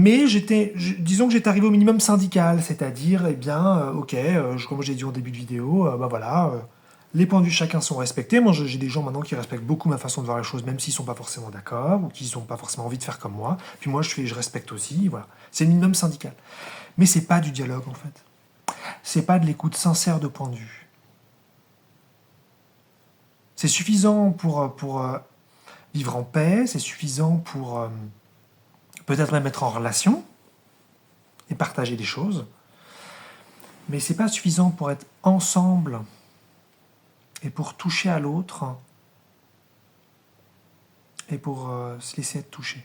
Mais disons que j'étais arrivé au minimum syndical, c'est-à-dire, eh bien, ok, comme j'ai dit en début de vidéo, bah voilà, les points de vue de chacun sont respectés. Moi, j'ai des gens maintenant qui respectent beaucoup ma façon de voir les choses, même s'ils sont pas forcément d'accord, ou qu'ils n'ont pas forcément envie de faire comme moi. Puis moi, je respecte aussi, voilà. C'est le minimum syndical. Mais c'est pas du dialogue, en fait. C'est pas de l'écoute sincère de points de vue. C'est suffisant pour vivre en paix, c'est suffisant pour peut-être même être en relation et partager des choses, mais c'est pas suffisant pour être ensemble et pour toucher à l'autre et pour se laisser être touché.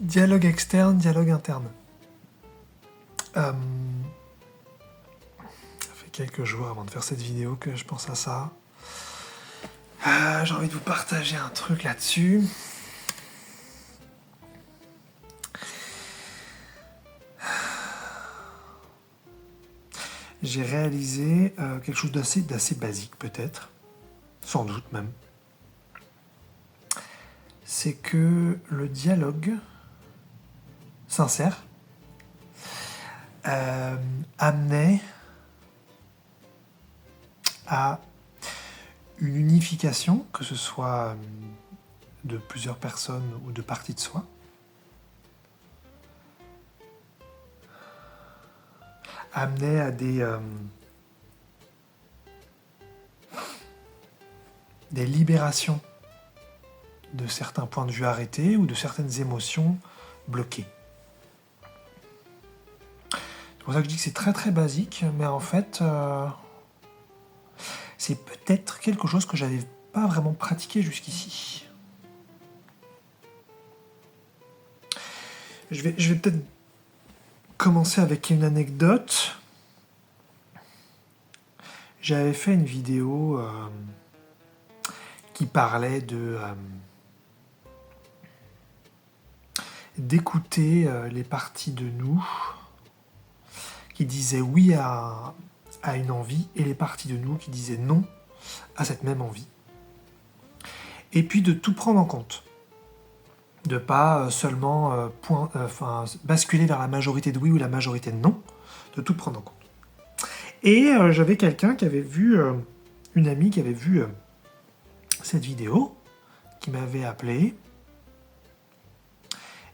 Dialogue externe, dialogue interne. Ça fait quelques jours avant de faire cette vidéo que je pense à ça. J'ai envie de vous partager un truc là-dessus. J'ai réalisé quelque chose d'assez basique peut-être, sans doute même. C'est que le dialogue sincère amenait à une unification, que ce soit de plusieurs personnes ou de parties de soi, amenait à des libérations de certains points de vue arrêtés ou de certaines émotions bloquées. C'est pour ça que je dis que c'est très très basique, mais en fait, c'est peut-être quelque chose que j'avais pas vraiment pratiqué jusqu'ici. Je vais peut-être commencer avec une anecdote. J'avais fait une vidéo qui parlait d'écouter les parties de nous qui disaient oui à une envie et les parties de nous qui disaient non à cette même envie. Et puis de tout prendre en compte. De pas seulement basculer vers la majorité de oui ou la majorité de non, de tout prendre en compte. Et j'avais quelqu'un qui avait vu, une amie qui avait vu cette vidéo, qui m'avait appelé,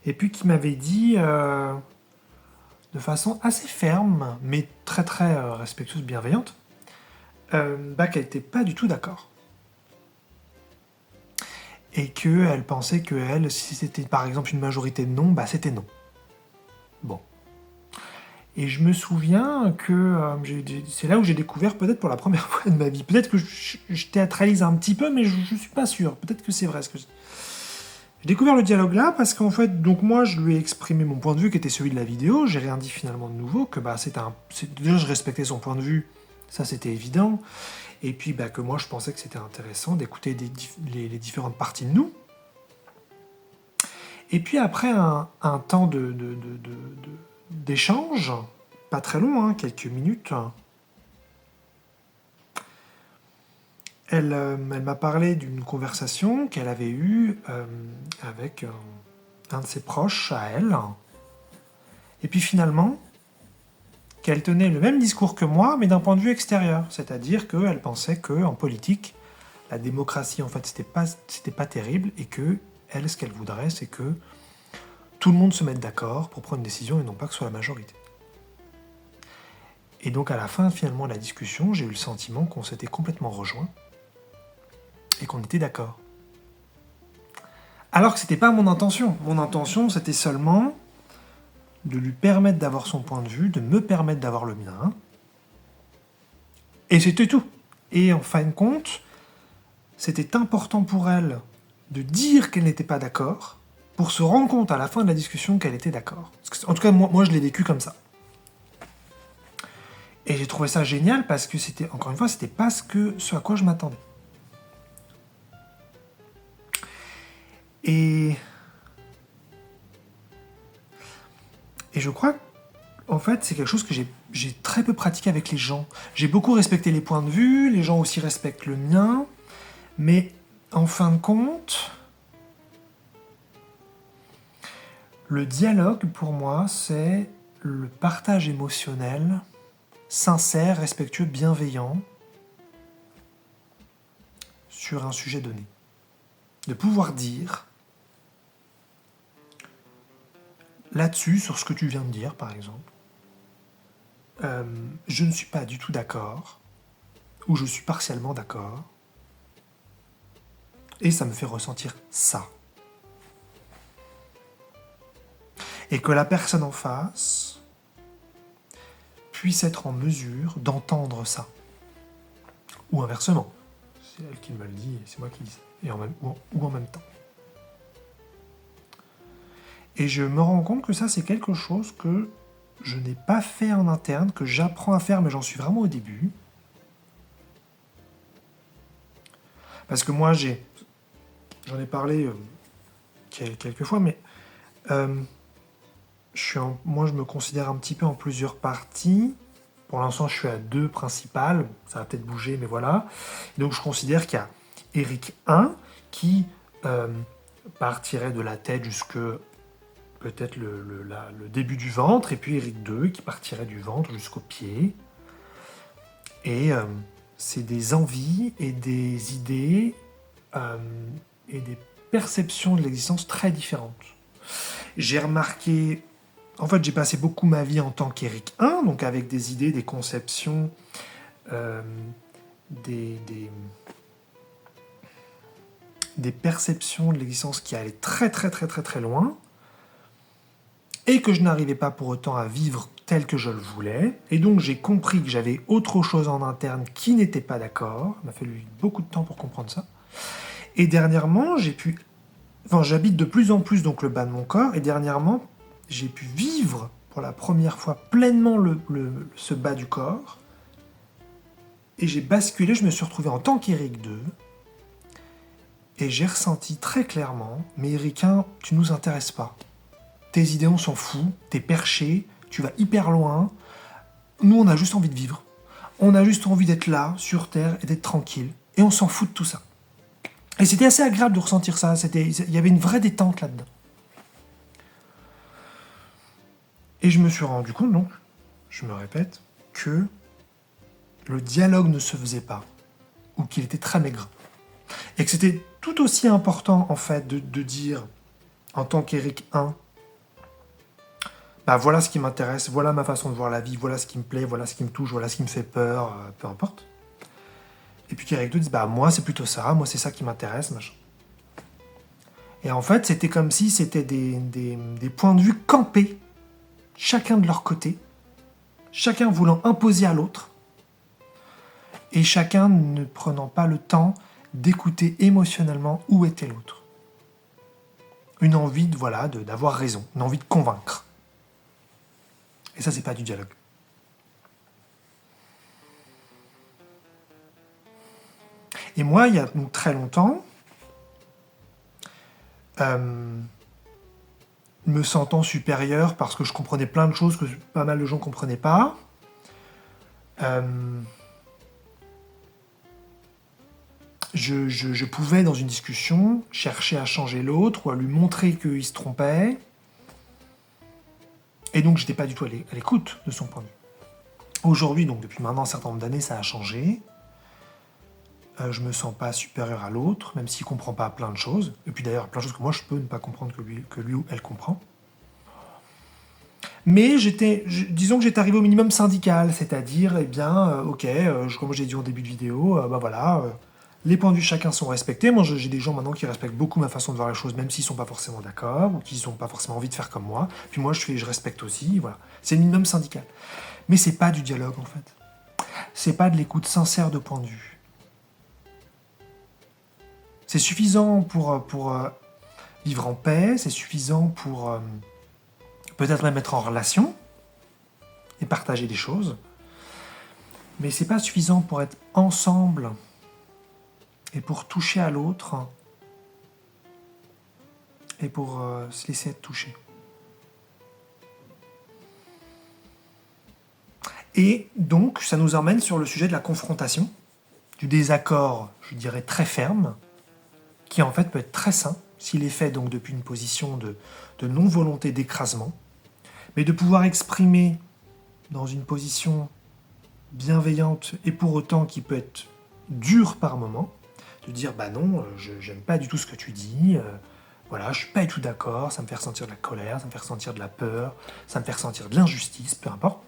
et puis qui m'avait dit de façon assez ferme, mais très très respectueuse, bienveillante, qu'elle n'était pas du tout d'accord. Et qu'elle pensait que elle, si c'était par exemple une majorité de non, c'était non. Bon. Et je me souviens que c'est là où j'ai découvert peut-être pour la première fois de ma vie. Peut-être que je théâtralise un petit peu, mais je ne suis pas sûr. Peut-être que c'est vrai ce que je dis. J'ai découvert le dialogue là parce qu'en fait, donc moi, je lui ai exprimé mon point de vue qui était celui de la vidéo. J'ai rien dit finalement de nouveau, que déjà je respectais son point de vue, ça c'était évident. Et puis que moi je pensais que c'était intéressant d'écouter les différentes parties de nous. Et puis après un temps d'échange, pas très long, quelques minutes, elle m'a parlé d'une conversation qu'elle avait eue avec un de ses proches à elle. Et puis finalement, qu'elle tenait le même discours que moi, mais d'un point de vue extérieur. C'est-à-dire qu'elle pensait qu'en politique, la démocratie, en fait, c'était pas terrible, et que elle, ce qu'elle voudrait, c'est que tout le monde se mette d'accord pour prendre une décision et non pas que ce soit la majorité. Et donc à la fin, finalement, de la discussion, j'ai eu le sentiment qu'on s'était complètement rejoints et qu'on était d'accord. Alors que c'était pas mon intention. Mon intention, c'était seulement de lui permettre d'avoir son point de vue, de me permettre d'avoir le mien. Et c'était tout. Et en fin de compte, c'était important pour elle de dire qu'elle n'était pas d'accord, pour se rendre compte à la fin de la discussion qu'elle était d'accord. En tout cas, moi je l'ai vécu comme ça. Et j'ai trouvé ça génial parce que c'était, encore une fois, c'était pas ce à quoi je m'attendais. Et je crois qu'en fait, c'est quelque chose que j'ai très peu pratiqué avec les gens. J'ai beaucoup respecté les points de vue, les gens aussi respectent le mien, mais en fin de compte, le dialogue, pour moi, c'est le partage émotionnel, sincère, respectueux, bienveillant, sur un sujet donné. De pouvoir dire, là-dessus, sur ce que tu viens de dire, par exemple, je ne suis pas du tout d'accord, ou je suis partiellement d'accord, et ça me fait ressentir ça. Et que la personne en face puisse être en mesure d'entendre ça. Ou inversement. C'est elle qui me le dit et c'est moi qui dis ça. Ou en même temps. Et je me rends compte que ça, c'est quelque chose que je n'ai pas fait en interne, que j'apprends à faire, mais j'en suis vraiment au début. Parce que moi, j'en ai parlé quelques fois, mais moi, je me considère un petit peu en plusieurs parties. Pour l'instant, je suis à 2 principales. Ça va peut-être bouger, mais voilà. Et donc, je considère qu'il y a Eric 1 qui partirait de la tête jusque peut-être le début du ventre, et puis Eric 2 qui partirait du ventre jusqu'au pied. Et c'est des envies et des idées et des perceptions de l'existence très différentes. J'ai remarqué... En fait, j'ai passé beaucoup ma vie en tant qu'Eric 1, donc avec des idées, des conceptions, des perceptions de l'existence qui allaient très très très très très loin, et que je n'arrivais pas pour autant à vivre tel que je le voulais. Et donc j'ai compris que j'avais autre chose en interne qui n'était pas d'accord. Il m'a fallu beaucoup de temps pour comprendre ça. Et dernièrement, j'habite de plus en plus donc le bas de mon corps, et dernièrement, j'ai pu vivre pour la première fois pleinement ce bas du corps. Et j'ai basculé, je me suis retrouvé en tant qu'Eric 2. Et j'ai ressenti très clairement, mais Eric 1, tu nous intéresses pas. Tes idées, on s'en fout, t'es perché, tu vas hyper loin. Nous, on a juste envie de vivre. On a juste envie d'être là, sur Terre, et d'être tranquille. Et on s'en fout de tout ça. Et c'était assez agréable de ressentir ça. Il y avait une vraie détente là-dedans. Et je me suis rendu compte, donc, je me répète, que le dialogue ne se faisait pas, ou qu'il était très maigre. Et que c'était tout aussi important, en fait, de dire, en tant qu'Eric 1, bah voilà ce qui m'intéresse, voilà ma façon de voir la vie, voilà ce qui me plaît, voilà ce qui me touche, voilà ce qui me fait peur, peu importe. Et puis qu'Eric 2 dise, bah moi c'est plutôt ça, moi c'est ça qui m'intéresse, machin. Et en fait, c'était comme si c'était des points de vue campés, chacun de leur côté, chacun voulant imposer à l'autre, et chacun ne prenant pas le temps d'écouter émotionnellement où était l'autre. Une envie d'avoir raison, une envie de convaincre. Et ça, c'est pas du dialogue. Et moi, il y a très longtemps, me sentant supérieur parce que je comprenais plein de choses que pas mal de gens ne comprenaient pas, je pouvais, dans une discussion, chercher à changer l'autre ou à lui montrer qu'il se trompait. Et donc, je n'étais pas du tout à l'écoute de son point de vue. Aujourd'hui, donc depuis maintenant un certain nombre d'années, ça a changé. Je me sens pas supérieur à l'autre, même s'il comprend pas plein de choses. Et puis d'ailleurs, plein de choses que moi, je peux ne pas comprendre que lui ou elle comprend. Mais disons que j'étais arrivé au minimum syndical, c'est-à-dire, comme j'ai dit au début de vidéo, les points de vue de chacun sont respectés. Moi, j'ai des gens maintenant qui respectent beaucoup ma façon de voir les choses, même s'ils sont pas forcément d'accord, ou qu'ils n'ont pas forcément envie de faire comme moi. Puis moi, je respecte aussi, voilà. C'est le minimum syndical. Mais c'est pas du dialogue, en fait. C'est pas de l'écoute sincère de point de vue. C'est suffisant pour vivre en paix, c'est suffisant pour peut-être même être en relation et partager des choses. Mais c'est pas suffisant pour être ensemble et pour toucher à l'autre et pour se laisser être touché. Et donc, ça nous emmène sur le sujet de la confrontation, du désaccord, je dirais, très ferme, qui en fait peut être très sain, s'il est fait donc depuis une position de non-volonté d'écrasement, mais de pouvoir exprimer dans une position bienveillante et pour autant qui peut être dure par moment, de dire bah non, j'aime pas du tout ce que tu dis, voilà, je suis pas du tout d'accord, ça me fait ressentir de la colère, ça me fait ressentir de la peur, ça me fait ressentir de l'injustice, peu importe.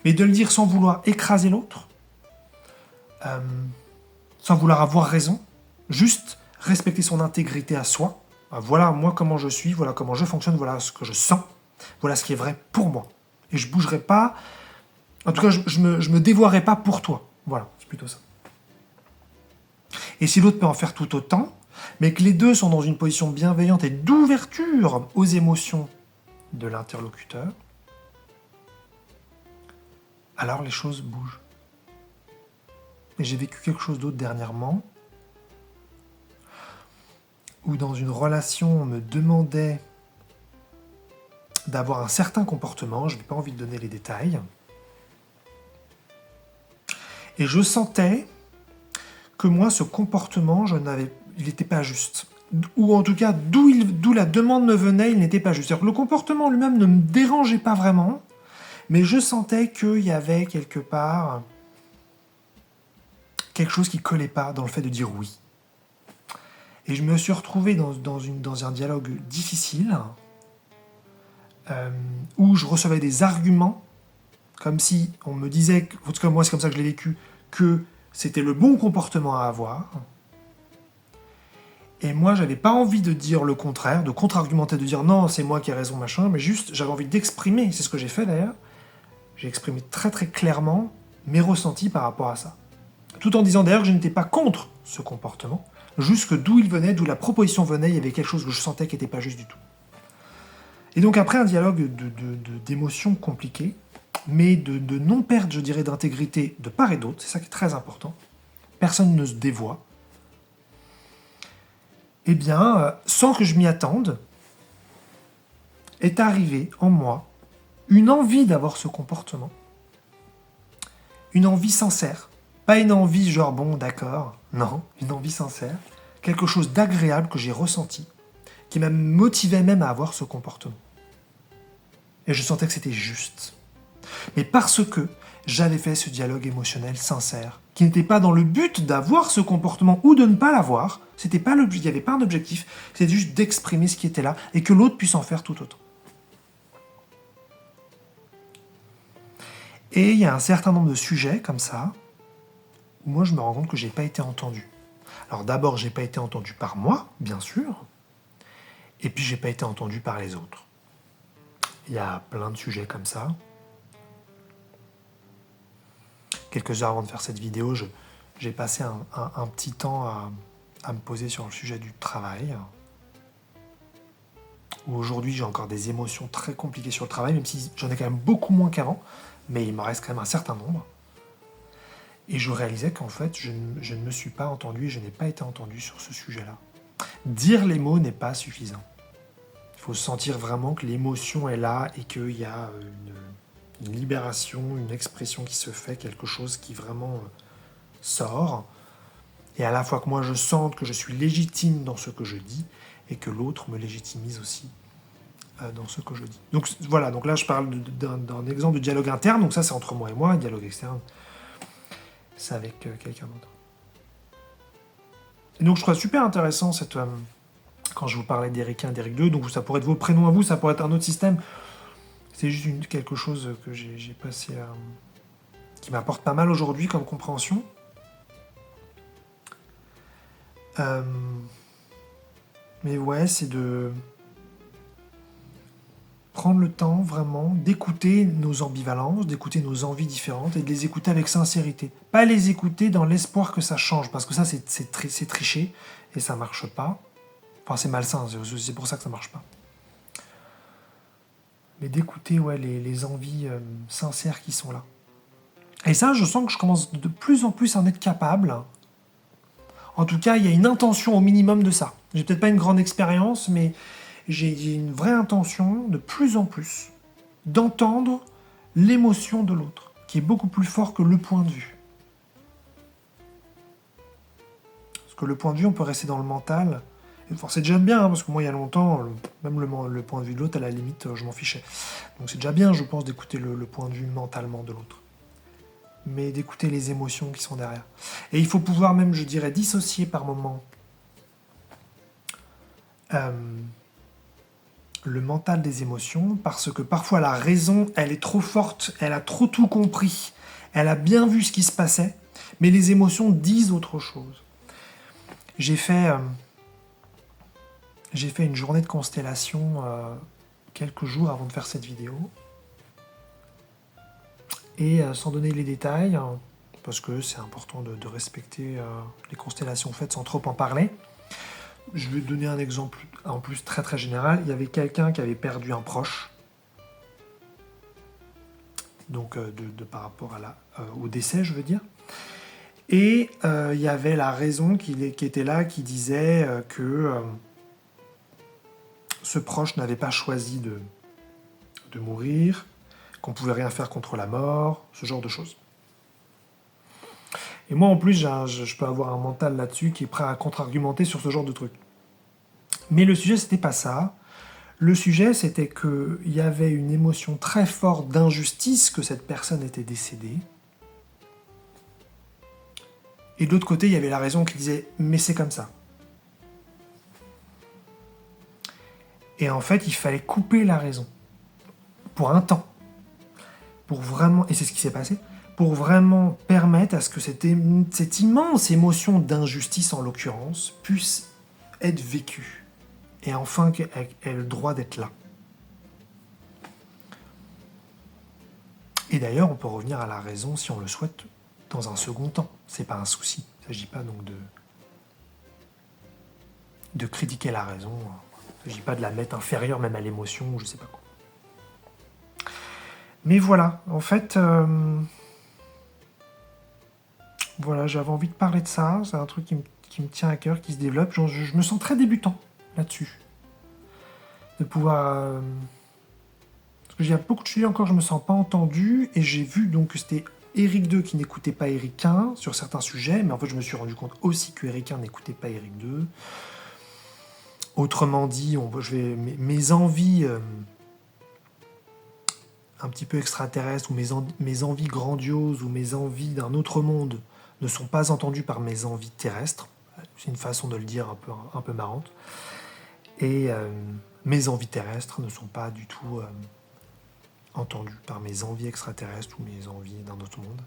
Mais de le dire sans vouloir écraser l'autre, sans vouloir avoir raison, juste respecter son intégrité à soi. Voilà moi comment je suis, voilà comment je fonctionne, voilà ce que je sens, voilà ce qui est vrai pour moi. Et je bougerai pas, en tout cas je me dévoierai pas pour toi. Voilà, c'est plutôt ça. Et si l'autre peut en faire tout autant, mais que les deux sont dans une position bienveillante et d'ouverture aux émotions de l'interlocuteur, alors les choses bougent. Et j'ai vécu quelque chose d'autre dernièrement, où dans une relation, on me demandait d'avoir un certain comportement, je n'ai pas envie de donner les détails, et je sentais que moi, ce comportement, il n'était pas juste. Ou en tout cas, d'où la demande me venait, il n'était pas juste. C'est-à-dire que le comportement lui-même ne me dérangeait pas vraiment, mais je sentais qu'il y avait quelque part quelque chose qui ne collait pas dans le fait de dire oui. Et je me suis retrouvé dans un dialogue difficile, où je recevais des arguments, comme si on me disait, en tout cas moi c'est comme ça que je l'ai vécu, que c'était le bon comportement à avoir. Et moi j'avais pas envie de dire le contraire, de contre-argumenter, de dire non c'est moi qui ai raison machin, mais juste j'avais envie d'exprimer, c'est ce que j'ai fait d'ailleurs, j'ai exprimé très très clairement mes ressentis par rapport à ça. Tout en disant d'ailleurs que je n'étais pas contre ce comportement, juste que d'où il venait, d'où la proposition venait, il y avait quelque chose que je sentais qui n'était pas juste du tout. Et donc après un dialogue d'émotions compliquées, mais de non perdre, je dirais, d'intégrité de part et d'autre, c'est ça qui est très important, personne ne se dévoie, eh bien, sans que je m'y attende, est arrivée en moi une envie d'avoir ce comportement, une envie sincère, pas une envie genre bon d'accord, non, une envie sincère, quelque chose d'agréable que j'ai ressenti, qui m'a motivé même à avoir ce comportement. Et je sentais que c'était juste. Mais parce que j'avais fait ce dialogue émotionnel sincère, qui n'était pas dans le but d'avoir ce comportement ou de ne pas l'avoir, il n'y avait pas un objectif, c'était juste d'exprimer ce qui était là et que l'autre puisse en faire tout autant. Et il y a un certain nombre de sujets comme ça, où moi je me rends compte que je n'ai pas été entendu. Alors d'abord, je n'ai pas été entendu par moi, bien sûr, et puis je n'ai pas été entendu par les autres. Il y a plein de sujets comme ça. Quelques heures avant de faire cette vidéo, j'ai passé un petit temps à me poser sur le sujet du travail. Où aujourd'hui, j'ai encore des émotions très compliquées sur le travail, même si j'en ai quand même beaucoup moins qu'avant, mais il m'en reste quand même un certain nombre. Et je réalisais qu'en fait, je ne me suis pas entendu et je n'ai pas été entendu sur ce sujet-là. Dire les mots n'est pas suffisant. Il faut sentir vraiment que l'émotion est là et qu'il y a une libération, une expression qui se fait, quelque chose qui vraiment sort. Et à la fois que moi je sente que je suis légitime dans ce que je dis et que l'autre me légitimise aussi dans ce que je dis. Donc voilà, donc là je parle d'un exemple de dialogue interne, donc ça c'est entre moi et moi, un dialogue externe, c'est avec quelqu'un d'autre. Et donc je trouve super intéressant quand je vous parlais d'Eric 1 et d'Eric 2, donc ça pourrait être vos prénoms à vous, ça pourrait être un autre système. C'est juste quelque chose que j'ai passé qui m'apporte pas mal aujourd'hui comme compréhension. Mais ouais, c'est de prendre le temps vraiment d'écouter nos ambivalences, d'écouter nos envies différentes et de les écouter avec sincérité. Pas les écouter dans l'espoir que ça change, parce que ça c'est tricher et ça marche pas. Enfin, c'est malsain, c'est pour ça que ça marche pas. Mais d'écouter les envies sincères qui sont là. Et ça, je sens que je commence de plus en plus à en être capable. En tout cas, il y a une intention au minimum de ça. J'ai peut-être pas une grande expérience, mais j'ai une vraie intention de plus en plus d'entendre l'émotion de l'autre, qui est beaucoup plus fort que le point de vue. Parce que le point de vue, on peut rester dans le mental. Enfin, c'est déjà bien, hein, parce que moi, il y a longtemps, même le point de vue de l'autre, à la limite, je m'en fichais. Donc c'est déjà bien, je pense, d'écouter le point de vue mentalement de l'autre. Mais d'écouter les émotions qui sont derrière. Et il faut pouvoir même, je dirais, dissocier par moment le mental des émotions, parce que parfois la raison, elle est trop forte, elle a trop tout compris, elle a bien vu ce qui se passait, mais les émotions disent autre chose. J'ai fait une journée de constellation quelques jours avant de faire cette vidéo. Et sans donner les détails, parce que c'est important de respecter les constellations faites sans trop en parler, je vais donner un exemple en plus très très général. Il y avait quelqu'un qui avait perdu un proche, donc par rapport au décès, je veux dire. Et il y avait la raison qui était là, qui disait que ce proche n'avait pas choisi de mourir, qu'on pouvait rien faire contre la mort, ce genre de choses. Et moi en plus, je peux avoir un mental là-dessus qui est prêt à contre-argumenter sur ce genre de truc. Mais le sujet, c'était pas ça. Le sujet, c'était qu'il y avait une émotion très forte d'injustice que cette personne était décédée. Et de l'autre côté, il y avait la raison qui disait « mais c'est comme ça ». Et en fait, il fallait couper la raison. Pour un temps. Pour vraiment, et c'est ce qui s'est passé, pour vraiment permettre à ce que cette immense émotion d'injustice, en l'occurrence, puisse être vécue. Et enfin qu'elle ait le droit d'être là. Et d'ailleurs, on peut revenir à la raison si on le souhaite dans un second temps. C'est pas un souci. Il ne s'agit pas donc de critiquer la raison. Il ne s'agit pas de la mettre inférieure même à l'émotion ou je sais pas quoi. Mais voilà, en fait, voilà, j'avais envie de parler de ça. C'est un truc qui me tient à cœur, qui se développe. Je me sens très débutant là-dessus. De pouvoir... parce qu'il y a beaucoup de sujets encore, je me sens pas entendu. Et j'ai vu donc que c'était Eric II qui n'écoutait pas Eric I sur certains sujets. Mais en fait, je me suis rendu compte aussi que Eric I n'écoutait pas Eric II. Autrement dit, mes envies... un petit peu extraterrestre, ou mes envies grandioses, ou mes envies d'un autre monde ne sont pas entendues par mes envies terrestres. C'est une façon de le dire un peu marrante. Et mes envies terrestres ne sont pas du tout entendues par mes envies extraterrestres ou mes envies d'un autre monde.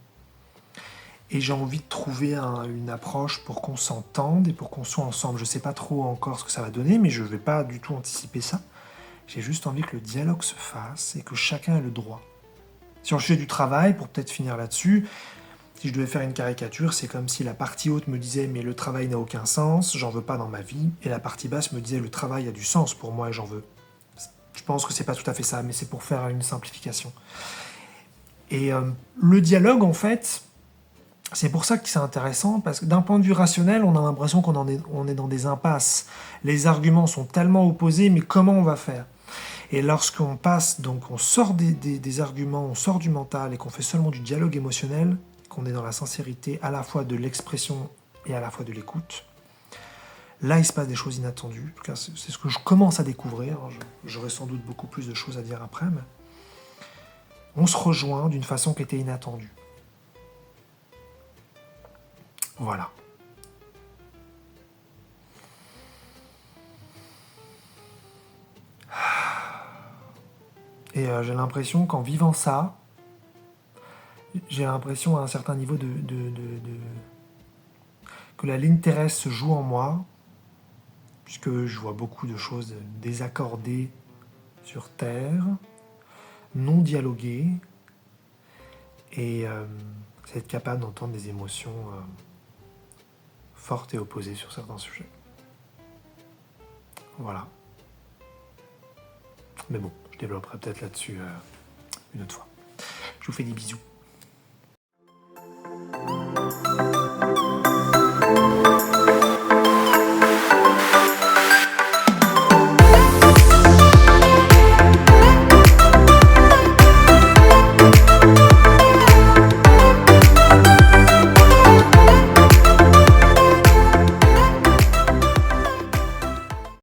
Et j'ai envie de trouver une approche pour qu'on s'entende et pour qu'on soit ensemble. Je ne sais pas trop encore ce que ça va donner, mais je ne vais pas du tout anticiper ça. J'ai juste envie que le dialogue se fasse et que chacun ait le droit. Sur le sujet du travail, pour peut-être finir là-dessus, si je devais faire une caricature, c'est comme si la partie haute me disait « mais le travail n'a aucun sens, j'en veux pas dans ma vie », et la partie basse me disait « le travail a du sens pour moi et j'en veux ». Je pense que c'est pas tout à fait ça, mais c'est pour faire une simplification. Et le dialogue, en fait, c'est pour ça que c'est intéressant, parce que d'un point de vue rationnel, on a l'impression qu'on est dans des impasses. Les arguments sont tellement opposés, mais comment on va faire ? Et lorsqu'on passe, donc on sort des arguments, on sort du mental et qu'on fait seulement du dialogue émotionnel, qu'on est dans la sincérité à la fois de l'expression et à la fois de l'écoute, là il se passe des choses inattendues. En tout cas, c'est ce que je commence à découvrir. J'aurai sans doute beaucoup plus de choses à dire après, mais on se rejoint d'une façon qui était inattendue. Voilà. Et j'ai l'impression qu'en vivant ça, j'ai l'impression à un certain niveau que la ligne terrestre se joue en moi, puisque je vois beaucoup de choses désaccordées sur Terre, non dialoguées, et c'est être capable d'entendre des émotions fortes et opposées sur certains sujets. Voilà. Mais bon, je développerai peut-être là-dessus une autre fois. Je vous fais des bisous.